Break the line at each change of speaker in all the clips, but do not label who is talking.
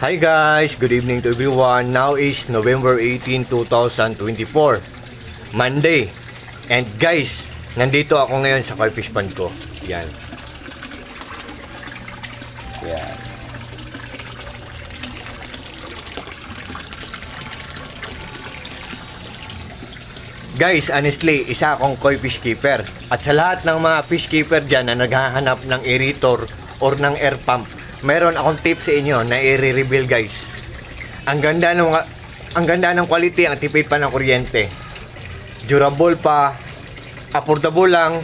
Hi guys, good evening to everyone. Now is November 18, 2024, Monday. And guys, nandito ako ngayon sa koi fish pond ko. Yan. Yan. Guys, honestly, isa akong koi fish keeper. At sa lahat ng mga fish keeper dyan na naghahanap ng aerator or ng air pump, meron akong tips sa inyo na i-reveal guys. Ang ganda ng quality, ang tipid pa ng kuryente. Durable pa, affordable lang,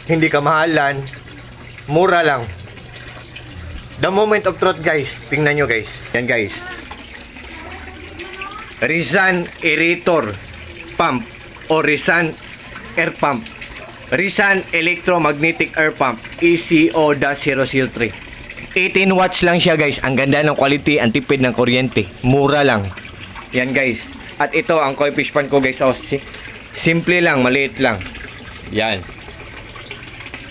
hindi kamahalan, mura lang. The moment of truth guys, tingnan nyo guys. Yan guys. Rizan Aerator Pump o Rizan Air Pump. Rizan Electromagnetic Air Pump ECO-003. 18 watts lang siya guys. Ang ganda ng quality, ang tipid ng kuryente. Mura lang. Yan guys. At ito ang koi fish pond ko guys. Oh, simple lang, maliit lang. Yan.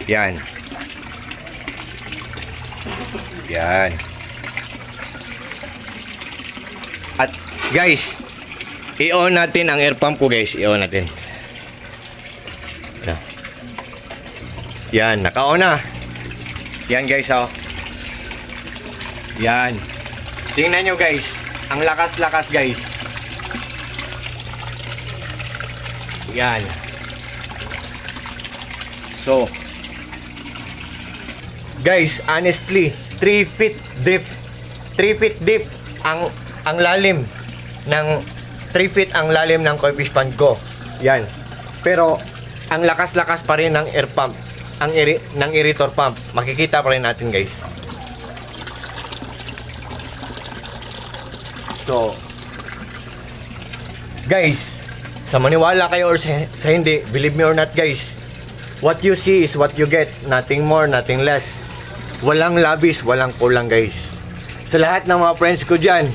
Yan. Yan. At guys, i-on natin ang air pump ko guys. I-on natin. Yan, naka-on na. Yan guys oh. Yan. Tingnan nyo guys. Ang lakas-lakas guys. Yan. So, guys, honestly, 3 feet deep. 3 feet deep ang lalim ng 3 feet ang lalim ng koi fish pond ko. Yan. Pero ang lakas-lakas pa rin ng air pump. Ng aerator pump. Makikita pa rin natin guys. So, guys, sa maniwala kayo or sa hindi, believe me or not guys, what you see is what you get. Nothing more, nothing less. Walang labis, walang kulang guys. Sa lahat ng mga friends ko dyan,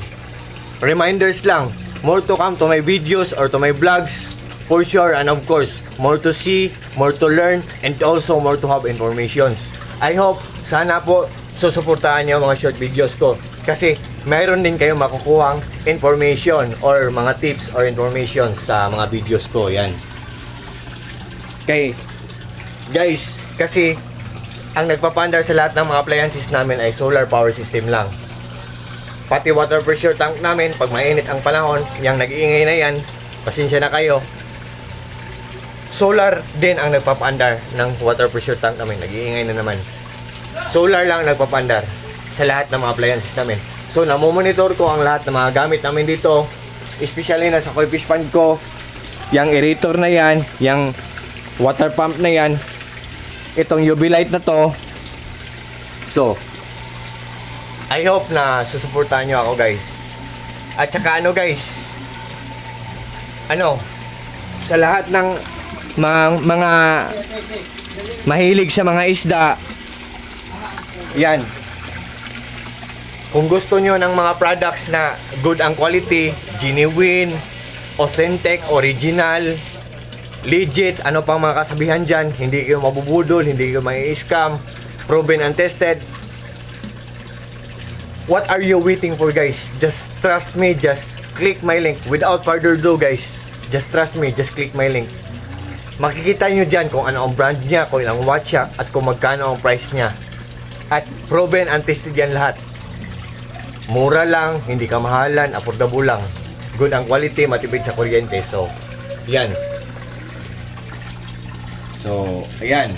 reminders lang, more to come to my videos or to my vlogs, for sure, and of course, more to see, more to learn, and also more to have informations. I hope, sana po, susuportahan niyo mga short videos ko. Kasi mayroon din kayo makukuhang information or mga tips or information sa mga videos ko. Yan. Okay. Guys, kasi ang nagpapandar sa lahat ng mga appliances namin ay solar power system lang. Pati water pressure tank namin, pag mainit ang panahon, yung nag-iingay na yan, pasensya na kayo. Solar din ang nagpapandar ng water pressure tank namin. Nag-iingay na naman. Solar lang nagpapandar sa lahat ng mga appliances namin. So, namomonitor ko ang lahat ng mga gamit namin dito. Especially na sa koi fish pond ko. Yung aerator na yan. Yung water pump na yan. Itong UV light na to. So, I hope na susuportahan nyo ako guys. At saka ano guys. Sa lahat ng mga mahilig sa mga isda. Yan. Kung gusto nyo ng mga products na good ang quality, genuine, authentic, original, legit, ano pang mga kasabihan dyan, hindi kayo mabubudol, hindi kayo mai-scam, proven and tested. What are you waiting for guys? Just trust me, just click my link. Without further ado guys, just trust me, just click my link. Makikita nyo dyan kung ano ang brand niya, kung ilang watts siya, at kung magkano ang price niya. At proven and tested yan lahat. Mura lang, hindi kamahalan, affordable lang. Good ang quality, matipid sa kuryente. So, yan. So, ayan.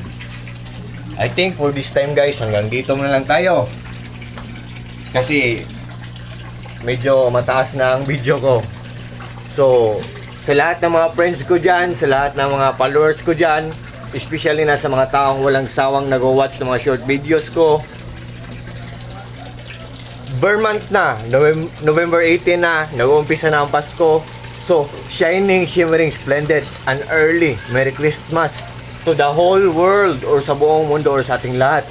I think for this time guys, hanggang dito muna lang tayo. Kasi, medyo mataas na ang video ko. So, sa lahat ng mga friends ko dyan, sa lahat ng mga followers ko dyan, especially na sa mga taong walang sawang nag-watch ng mga short videos ko, Month na, November 18 na, nag-uumpisa na ang Pasko. So, shining, shimmering, splendid, and early Merry Christmas to the whole world or sa buong mundo or sa ating lahat.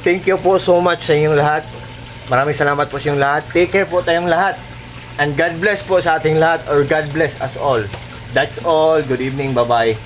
Thank you po so much sa inyong lahat. Maraming salamat po sa inyong lahat. Take care po tayong lahat. And God bless po sa ating lahat or God bless us all. That's all. Good evening. Bye-bye.